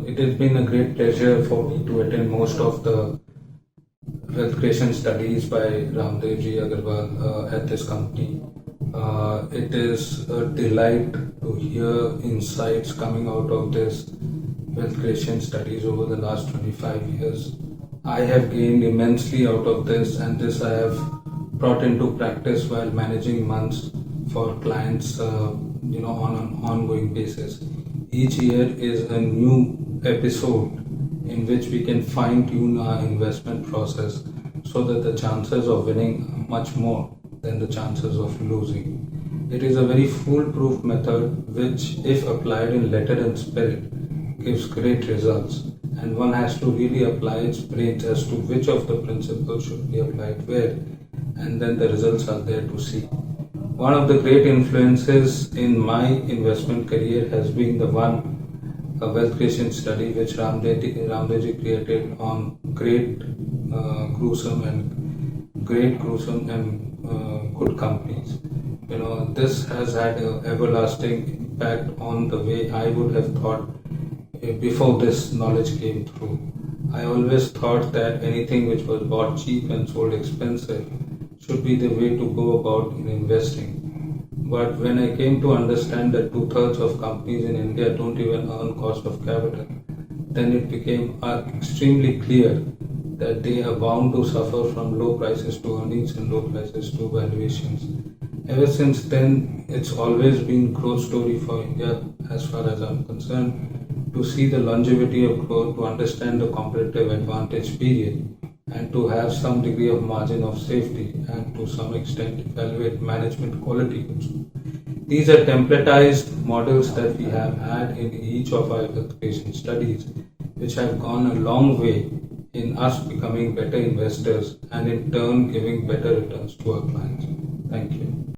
It has been a great pleasure for me to attend most of the wealth creation studies by Ramdevji Agarwal at this company. It is a delight to hear insights coming out of this wealth creation studies over the last 25 years. I have gained immensely out of this, and this I have brought into practice while managing months for clients, on an ongoing basis. Each year is a new episode in which we can fine tune our investment process so that the chances of winning are much more than the chances of losing. It is a very foolproof method which, if applied in letter and spirit, gives great results, and one has to really apply its brains as to which of the principles should be applied where, and then the results are there to see. One of the great influences in my investment career has been the a wealth creation study which Ramdevji created on gruesome and good companies. This has had an everlasting impact on the way I would have thought before this knowledge came through. I always thought that anything which was bought cheap and sold expensive should be the way to go about in investing. But when I came to understand that two-thirds of companies in India don't even earn cost of capital, then it became extremely clear that they are bound to suffer from low prices to earnings and low prices to valuations. Ever since then, it's always been growth story for India as far as I'm concerned, to see the longevity of growth, to understand the competitive advantage period, and to have some degree of margin of safety, and to some extent evaluate management quality also. These are templatized models that we have had in each of our wealth creation studies, which have gone a long way in us becoming better investors and in turn giving better returns to our clients. Thank you.